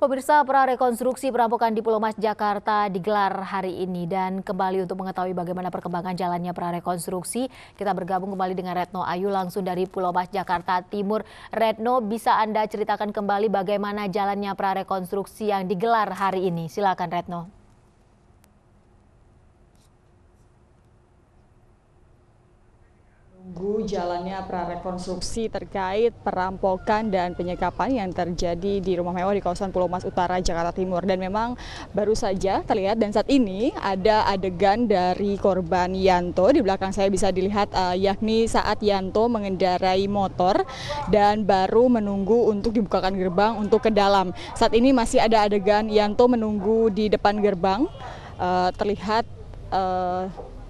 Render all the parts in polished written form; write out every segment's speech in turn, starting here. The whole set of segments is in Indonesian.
Pemirsa, prarekonstruksi perampokan di Pulau Mas, Jakarta digelar hari ini. Dan kembali untuk mengetahui bagaimana perkembangan jalannya prarekonstruksi, kita bergabung kembali dengan Retno Ayu langsung dari Pulau Mas, Jakarta Timur. Retno, bisa Anda ceritakan kembali bagaimana jalannya prarekonstruksi yang digelar hari ini? Silakan Retno. Menunggu jalannya prarekonstruksi terkait perampokan dan penyekapan yang terjadi di rumah mewah di kawasan Pulau Mas Utara, Jakarta Timur. Dan memang baru saja terlihat dan saat ini ada adegan dari korban Yanto. Di belakang saya bisa dilihat yakni saat Yanto mengendarai motor dan baru menunggu untuk dibukakan gerbang untuk ke dalam. Saat ini masih ada adegan Yanto menunggu di depan gerbang, terlihat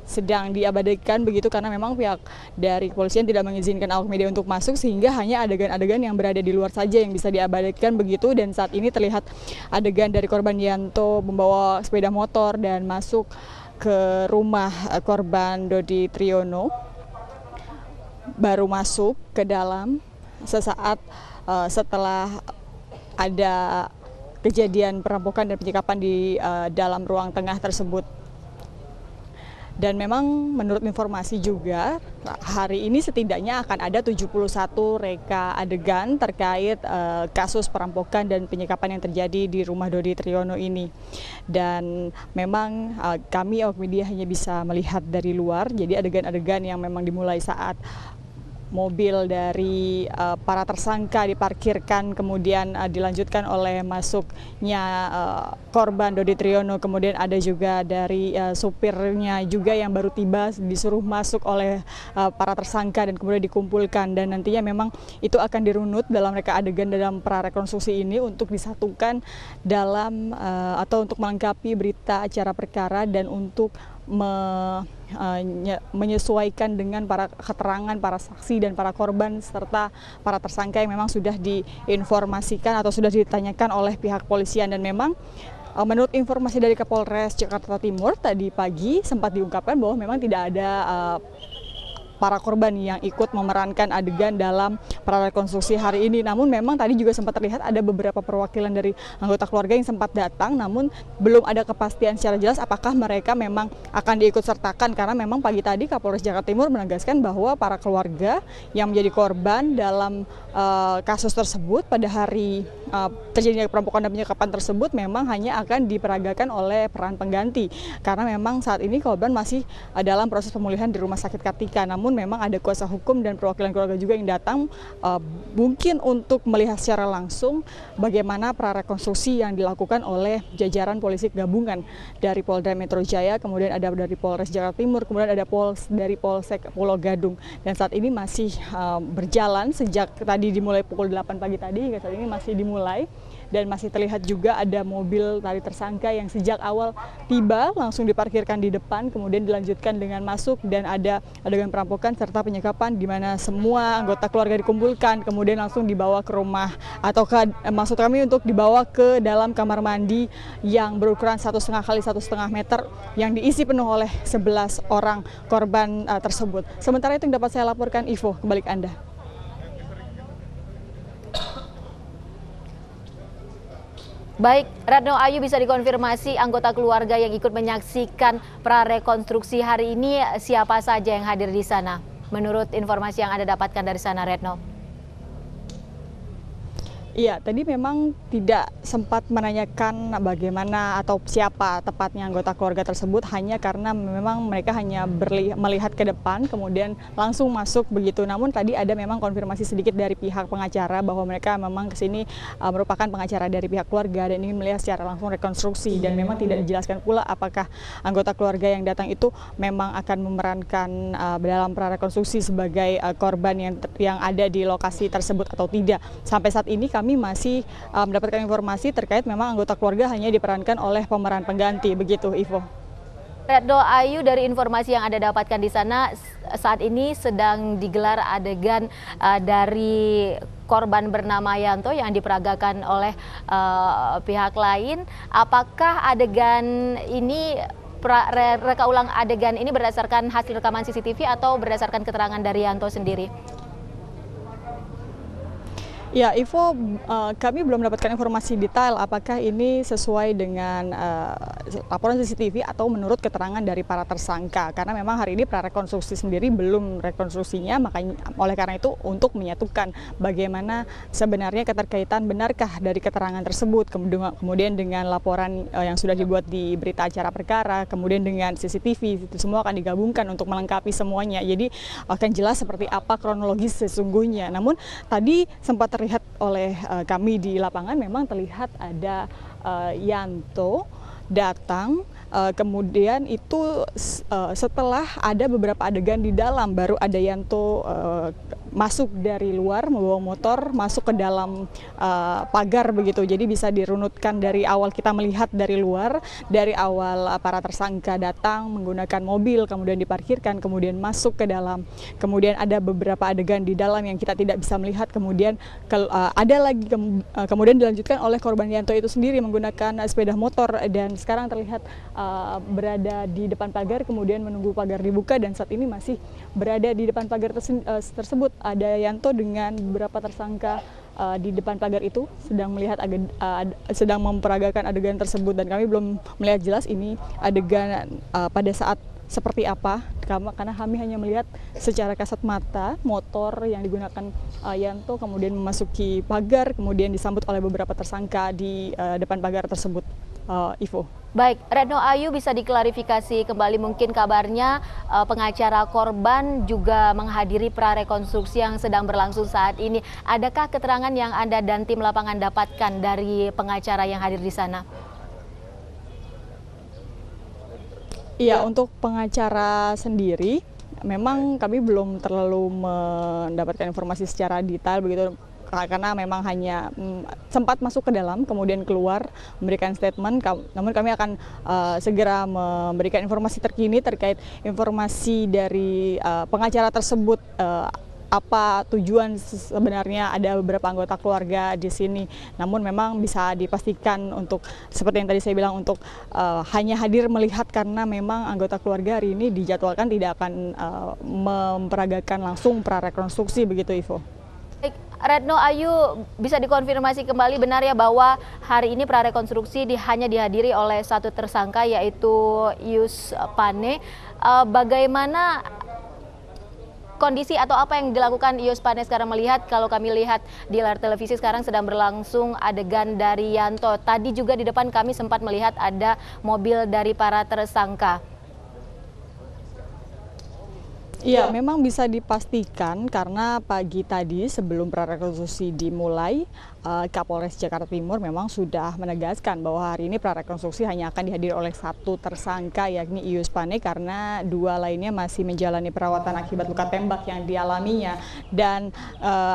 sedang diabadikan begitu karena memang pihak dari kepolisian tidak mengizinkan awak media untuk masuk, sehingga hanya adegan-adegan yang berada di luar saja yang bisa diabadikan begitu. Dan saat ini terlihat adegan dari korban Yanto membawa sepeda motor dan masuk ke rumah korban Dodi Triyono, baru masuk ke dalam sesaat setelah ada kejadian perampokan dan penyekapan di dalam ruang tengah tersebut. Dan memang menurut informasi juga hari ini setidaknya akan ada 71 reka adegan terkait kasus perampokan dan penyekapan yang terjadi di rumah Dodi Triyono ini. Dan memang kami awak media hanya bisa melihat dari luar, jadi adegan-adegan yang memang dimulai saat mobil dari para tersangka diparkirkan, kemudian dilanjutkan oleh masuknya korban Dodi Triyono, kemudian ada juga dari supirnya juga yang baru tiba disuruh masuk oleh para tersangka dan kemudian dikumpulkan. Dan nantinya memang itu akan dirunut dalam reka adegan dalam prarekonstruksi ini untuk disatukan dalam atau untuk melengkapi berita acara perkara dan untuk menyesuaikan dengan para keterangan para saksi dan para korban serta para tersangka yang memang sudah diinformasikan atau sudah ditanyakan oleh pihak kepolisian. Dan memang menurut informasi dari Kapolres Jakarta Timur tadi pagi sempat diungkapkan bahwa memang tidak ada para korban yang ikut memerankan adegan dalam prarekonstruksi hari ini. Namun memang tadi juga sempat terlihat ada beberapa perwakilan dari anggota keluarga yang sempat datang, namun belum ada kepastian secara jelas apakah mereka memang akan diikut sertakan, karena memang pagi tadi Kapolres Jakarta Timur menegaskan bahwa para keluarga yang menjadi korban dalam kasus tersebut pada hari terjadinya perampokan dan penyekapan tersebut memang hanya akan diperagakan oleh peran pengganti, karena memang saat ini korban masih dalam proses pemulihan di Rumah Sakit Kartika. Namun memang ada kuasa hukum dan perwakilan keluarga juga yang datang mungkin untuk melihat secara langsung bagaimana prarekonstruksi yang dilakukan oleh jajaran polisi gabungan dari Polda Metro Jaya, kemudian ada dari Polres Jakarta Timur, kemudian ada dari Polsek Pulau Gadung. Dan saat ini masih berjalan sejak tadi dimulai pukul 8 pagi tadi hingga saat ini masih dimulai. Dan masih terlihat juga ada mobil dari tersangka yang sejak awal tiba langsung diparkirkan di depan, kemudian dilanjutkan dengan masuk dan ada adegan perampokan serta penyekapan di mana semua anggota keluarga dikumpulkan, kemudian langsung dibawa ke rumah atau maksud kami untuk dibawa ke dalam kamar mandi yang berukuran 1,5 kali 1,5 meter yang diisi penuh oleh 11 orang korban tersebut. Sementara itu yang dapat saya laporkan, Ivo, kembali ke Anda. Baik, Retno Ayu, bisa dikonfirmasi anggota keluarga yang ikut menyaksikan prarekonstruksi hari ini siapa saja yang hadir di sana? Menurut informasi yang Anda dapatkan dari sana, Retno. Iya, tadi memang tidak sempat menanyakan bagaimana atau siapa tepatnya anggota keluarga tersebut, hanya karena memang mereka hanya melihat ke depan kemudian langsung masuk begitu. Namun tadi ada memang konfirmasi sedikit dari pihak pengacara bahwa mereka memang kesini merupakan pengacara dari pihak keluarga dan ingin melihat secara langsung rekonstruksi, dan memang tidak dijelaskan pula apakah anggota keluarga yang datang itu memang akan memerankan dalam prarekonstruksi sebagai korban yang ada di lokasi tersebut atau tidak. Sampai saat ini kami masih mendapatkan informasi terkait memang anggota keluarga hanya diperankan oleh pemeran pengganti, begitu Ivo. Retno Ayu, dari informasi yang Anda dapatkan di sana, saat ini sedang digelar adegan dari korban bernama Yanto yang diperagakan oleh pihak lain. Apakah adegan ini, reka ulang adegan ini berdasarkan hasil rekaman CCTV atau berdasarkan keterangan dari Yanto sendiri? Ya, Ivo, kami belum mendapatkan informasi detail apakah ini sesuai dengan laporan CCTV atau menurut keterangan dari para tersangka. Karena memang hari ini prarekonstruksi sendiri belum rekonstruksinya, makanya oleh karena itu untuk menyatukan bagaimana sebenarnya keterkaitan benarkah dari keterangan tersebut, kemudian dengan laporan yang sudah dibuat di berita acara perkara, kemudian dengan CCTV, itu semua akan digabungkan untuk melengkapi semuanya. Jadi akan jelas seperti apa kronologis sesungguhnya. Namun tadi sempat terlihat oleh kami di lapangan, memang terlihat ada Yanto datang, kemudian itu setelah ada beberapa adegan di dalam baru ada Yanto masuk dari luar membawa motor masuk ke dalam pagar begitu. Jadi bisa dirunutkan dari awal kita melihat dari luar, dari awal para tersangka datang menggunakan mobil, kemudian diparkirkan, kemudian masuk ke dalam. Kemudian ada beberapa adegan di dalam yang kita tidak bisa melihat, kemudian ada lagi kemudian dilanjutkan oleh korban Yanto itu sendiri menggunakan sepeda motor dan sekarang terlihat berada di depan pagar, kemudian menunggu pagar dibuka dan saat ini masih berada di depan pagar tersebut. Ada Yanto dengan beberapa tersangka di depan pagar itu sedang melihat sedang memperagakan adegan tersebut dan kami belum melihat jelas ini adegan pada saat seperti apa, karena kami hanya melihat secara kasat mata motor yang digunakan Yanto kemudian memasuki pagar, kemudian disambut oleh beberapa tersangka di depan pagar tersebut. Ivo. Baik, Retno Ayu, bisa diklarifikasi kembali mungkin kabarnya pengacara korban juga menghadiri prarekonstruksi yang sedang berlangsung saat ini. Adakah keterangan yang Anda dan tim lapangan dapatkan dari pengacara yang hadir di sana? Iya, untuk pengacara sendiri memang kami belum terlalu mendapatkan informasi secara detail begitu, karena memang hanya sempat masuk ke dalam kemudian keluar memberikan statement. Namun kami akan segera memberikan informasi terkini terkait informasi dari pengacara tersebut, apa tujuan sebenarnya ada beberapa anggota keluarga di sini. Namun memang bisa dipastikan untuk seperti yang tadi saya bilang, untuk hanya hadir melihat karena memang anggota keluarga hari ini dijadwalkan tidak akan memperagakan langsung prarekonstruksi begitu, Ivo. Retno Ayu, bisa dikonfirmasi kembali benar ya bahwa hari ini prarekonstruksi hanya dihadiri oleh satu tersangka yaitu Yus Pane. Bagaimana kondisi atau apa yang dilakukan Yus Pane sekarang, melihat kalau kami lihat di layar televisi sekarang sedang berlangsung adegan dari Yanto. Tadi juga di depan kami sempat melihat ada mobil dari para tersangka. Iya, memang bisa dipastikan karena pagi tadi sebelum prarekonstruksi dimulai, Kapolres Jakarta Timur memang sudah menegaskan bahwa hari ini prarekonstruksi hanya akan dihadiri oleh satu tersangka yakni Yus Pane karena dua lainnya masih menjalani perawatan akibat luka tembak yang dialaminya, dan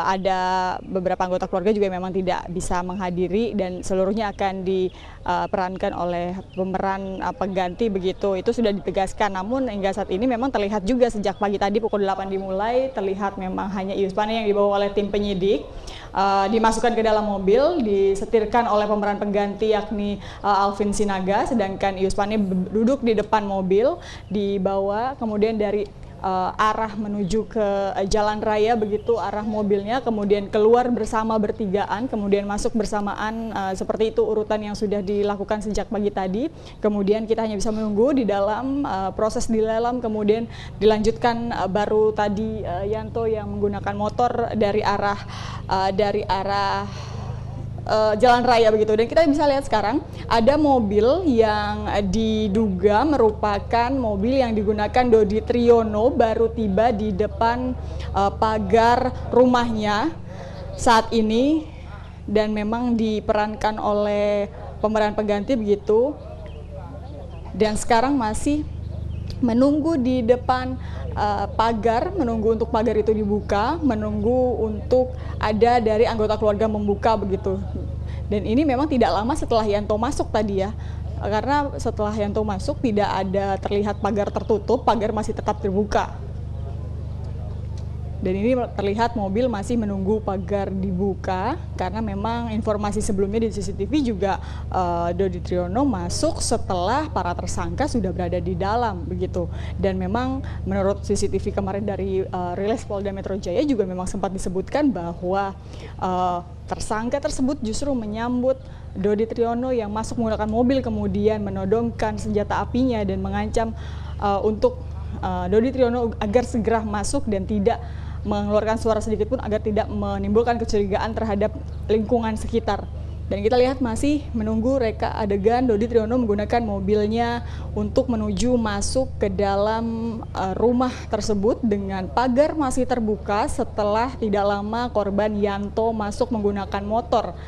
ada beberapa anggota keluarga juga memang tidak bisa menghadiri dan seluruhnya akan diperankan oleh pemeran pengganti begitu. Itu sudah ditegaskan, namun hingga saat ini memang terlihat juga sejak pagi tadi pukul 8 dimulai terlihat memang hanya Yus Pane yang dibawa oleh tim penyidik, dimasukkan ke dalam mobil, disetirkan oleh pemeran pengganti yakni Alvin Sinaga, sedangkan Yus Pane duduk di depan mobil, dibawa kemudian dari arah menuju ke jalan raya begitu arah mobilnya, kemudian keluar bersama bertigaan, kemudian masuk bersamaan, seperti itu urutan yang sudah dilakukan sejak pagi tadi. Kemudian kita hanya bisa menunggu di dalam proses di dalam, kemudian dilanjutkan baru tadi Yanto yang menggunakan motor dari arah jalan raya begitu. Dan kita bisa lihat sekarang ada mobil yang diduga merupakan mobil yang digunakan Dodi Triyono baru tiba di depan pagar rumahnya saat ini dan memang diperankan oleh pemeran pengganti begitu, dan sekarang masih menunggu di depan pagar, menunggu untuk pagar itu dibuka, menunggu untuk ada dari anggota keluarga membuka begitu. Dan ini memang tidak lama setelah Yanto masuk tadi ya, karena setelah Yanto masuk tidak ada terlihat pagar tertutup, pagar masih tetap terbuka. Dan ini terlihat mobil masih menunggu pagar dibuka karena memang informasi sebelumnya di CCTV juga Dodi Triyono masuk setelah para tersangka sudah berada di dalam begitu. Dan memang menurut CCTV kemarin dari rilis Polda Metro Jaya juga memang sempat disebutkan bahwa tersangka tersebut justru menyambut Dodi Triyono yang masuk menggunakan mobil kemudian menodongkan senjata apinya dan mengancam untuk Dodi Triyono agar segera masuk dan tidak mengeluarkan suara sedikit pun agar tidak menimbulkan kecurigaan terhadap lingkungan sekitar. Dan kita lihat masih menunggu reka adegan Dodi Triyono menggunakan mobilnya untuk menuju masuk ke dalam rumah tersebut dengan pagar masih terbuka setelah tidak lama korban Yanto masuk menggunakan motor.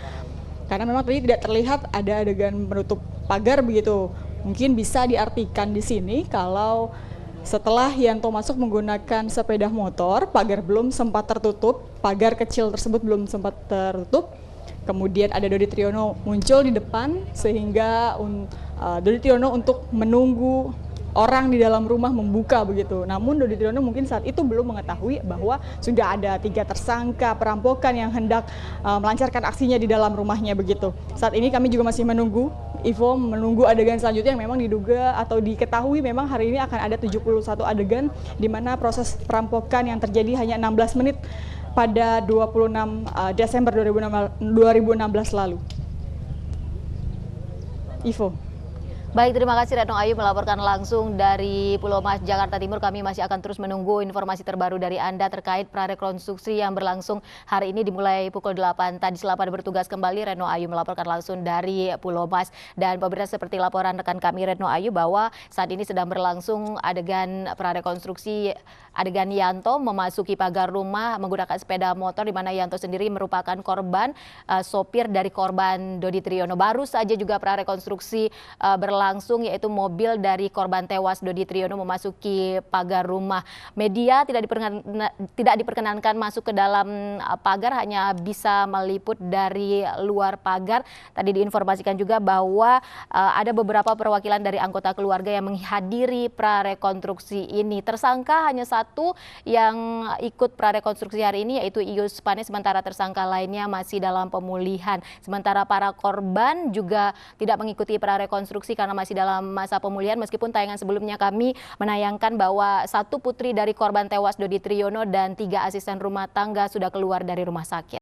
Karena memang tadi tidak terlihat ada adegan menutup pagar begitu. Mungkin bisa diartikan di sini kalau setelah Yanto masuk menggunakan sepeda motor, pagar belum sempat tertutup, pagar kecil tersebut belum sempat tertutup. Kemudian ada Dodi Triyono muncul di depan sehingga Dodi Triyono untuk menunggu orang di dalam rumah membuka begitu. Namun Dodi Triyono mungkin saat itu belum mengetahui bahwa sudah ada 3 tersangka perampokan yang hendak melancarkan aksinya di dalam rumahnya begitu. Saat ini kami juga masih menunggu adegan selanjutnya yang memang diduga atau diketahui memang hari ini akan ada 71 adegan di mana proses perampokan yang terjadi hanya 16 menit pada 26 Desember 2016 lalu. Ivo. Baik, terima kasih Retno Ayu melaporkan langsung dari Pulau Mas, Jakarta Timur. Kami masih akan terus menunggu informasi terbaru dari Anda terkait prarekonstruksi yang berlangsung hari ini dimulai pukul 8 tadi. Selamat bertugas kembali. Retno Ayu melaporkan langsung dari Pulau Mas. Dan pemirsa, seperti laporan rekan kami Retno Ayu bahwa saat ini sedang berlangsung adegan prarekonstruksi adegan Yanto memasuki pagar rumah menggunakan sepeda motor, di mana Yanto sendiri merupakan korban sopir dari korban Dodi Triyono. Baru saja juga prarekonstruksi berlangsung, yaitu mobil dari korban tewas Dodi Triyono memasuki pagar rumah. Media tidak diperkenankan masuk ke dalam pagar, hanya bisa meliput dari luar pagar. Tadi diinformasikan juga bahwa ada beberapa perwakilan dari anggota keluarga yang menghadiri prarekonstruksi ini. Tersangka hanya satu yang ikut prarekonstruksi hari ini, yaitu Ius Pane, sementara tersangka lainnya masih dalam pemulihan. Sementara para korban juga tidak mengikuti prarekonstruksi karena masih dalam masa pemulihan, meskipun tayangan sebelumnya kami menayangkan bahwa 1 putri dari korban tewas Dodi Triyono dan 3 asisten rumah tangga sudah keluar dari rumah sakit.